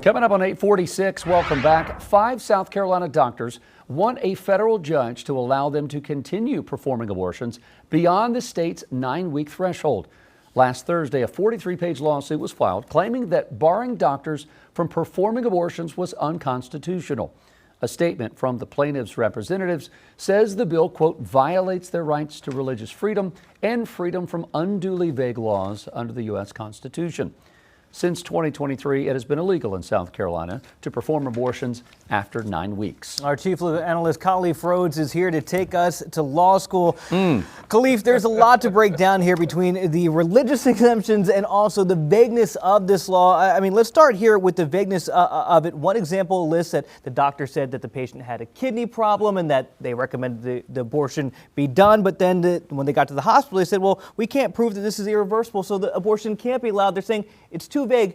Coming up on 846, welcome back. 5 South Carolina doctors want a federal judge to allow them to continue performing abortions beyond the state's 9-week threshold. Last Thursday, a 43-page lawsuit was filed claiming that barring doctors from performing abortions was unconstitutional. A statement from the plaintiffs' representatives says the bill, quote, violates their rights to religious freedom and freedom from unduly vague laws under the U.S. Constitution. Since 2023, it has been illegal in South Carolina to perform abortions after 9 weeks. Our chief legal analyst, Khalif Rhodes, is here to take us to law school. Khalif, there's a lot to break down here between the religious exemptions and also the vagueness of this law. I mean, let's start here with the vagueness of it. One example lists that the doctor said that the patient had a kidney problem and that they recommended the abortion be done. But then when they got to the hospital, they said, well, we can't prove that this is irreversible, so the abortion can't be allowed. They're saying it's too vague.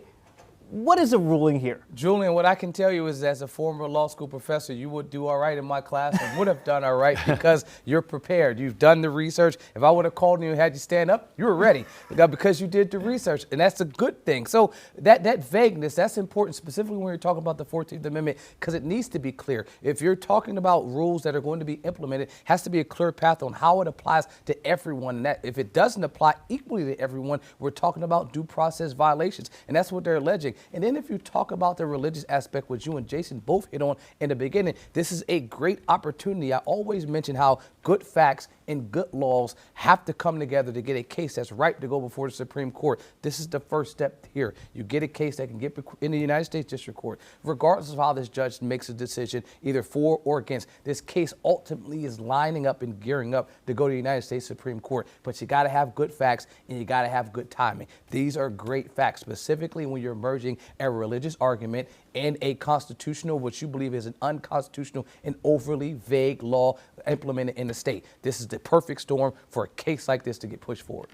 What is the ruling here? Julian, what I can tell you is as a former law school professor, you would do all right in my class and would have done all right because you're prepared. You've done the research. If I would have called you and had you stand up, you were ready because you did the research, and that's a good thing. So that vagueness, that's important, specifically when you're talking about the 14th Amendment, because it needs to be clear. If you're talking about rules that are going to be implemented, it has to be a clear path on how it applies to everyone. And that if it doesn't apply equally to everyone, we're talking about due process violations, and that's what they're alleging. And then if you talk about the religious aspect, which you and Jason both hit on in the beginning, this is a great opportunity. I always mention how good facts and good laws have to come together to get a case that's right to go before the Supreme Court. This is the first step here. You get a case that can get in the United States District Court, regardless of how this judge makes a decision, either for or against. This case ultimately is lining up and gearing up to go to the United States Supreme Court. But you got to have good facts and you got to have good timing. These are great facts, specifically when you're merging a religious argument and a constitutional, what you believe is an unconstitutional and overly vague law implemented in the state. This is the perfect storm for a case like this to get pushed forward.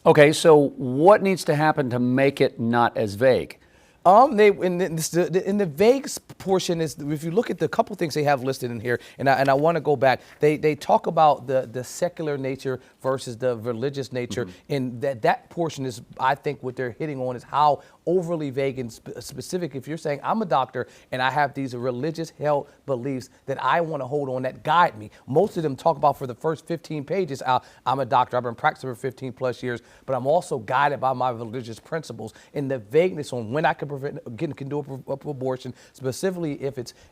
Okay, so what needs to happen to make it not as vague? In the vague portion is, if you look at the couple things they have listed in here, and I want to go back, they talk about the secular nature versus the religious nature, and that portion is, I think, what they're hitting on is how overly vague and specific. If you're saying I'm a doctor and I have these religious held beliefs that I want to hold on that guide me. Most of them talk about for the first 15 pages, I'm a doctor, I've been practicing for 15 plus years, but I'm also guided by my religious principles, and the vagueness on when I can can do abortion, specifically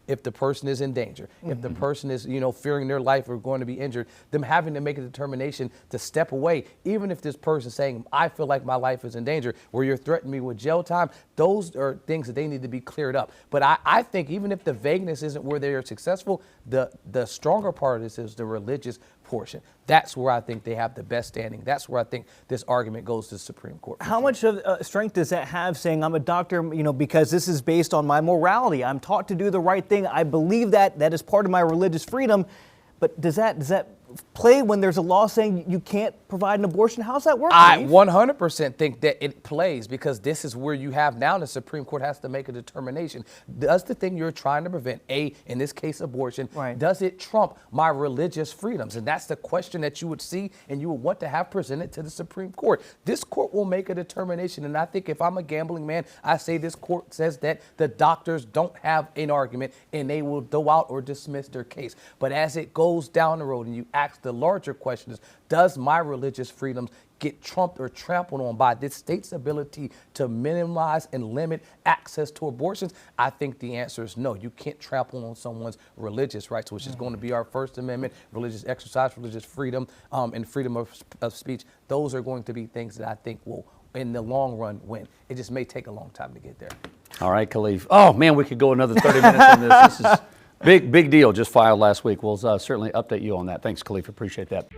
if the person is in danger, if the person is fearing their life or going to be injured, them having to make a determination to step away, even if this person is saying I feel like my life is in danger, where you're threatening me with jail time. Those are things that they need to be cleared up. But I think even if the vagueness isn't where they are successful, the stronger part of this is the religious portion. That's where I think they have the best standing. That's where I think this argument goes to the Supreme Court. How much of strength does that have, saying I'm a doctor, because this is based on my morality? I'm taught to do the right thing. I believe that is part of my religious freedom. But does that play when there's a law saying you can't provide an abortion? How's that work? I 100% think that it plays, because this is where you have now the Supreme Court has to make a determination. Does the thing you're trying to prevent, in this case abortion, does it trump my religious freedoms? And that's the question that you would see and you would want to have presented to the Supreme Court. This court will make a determination, and I think if I'm a gambling man, I say this court says that the doctors don't have an argument and they will throw out or dismiss their case. But as it goes down the road and you ask the larger question is, does my religious freedoms get trumped or trampled on by this state's ability to minimize and limit access to abortions? I think the answer is no. You can't trample on someone's religious rights, which is going to be our First Amendment, religious exercise, religious freedom, and freedom of speech. Those are going to be things that I think will, in the long run, win. It just may take a long time to get there. All right, Khalif. Oh, man, we could go another 30 minutes on this. This is big deal, just filed last week. We'll certainly update you on that. Thanks, Khalif. Appreciate that.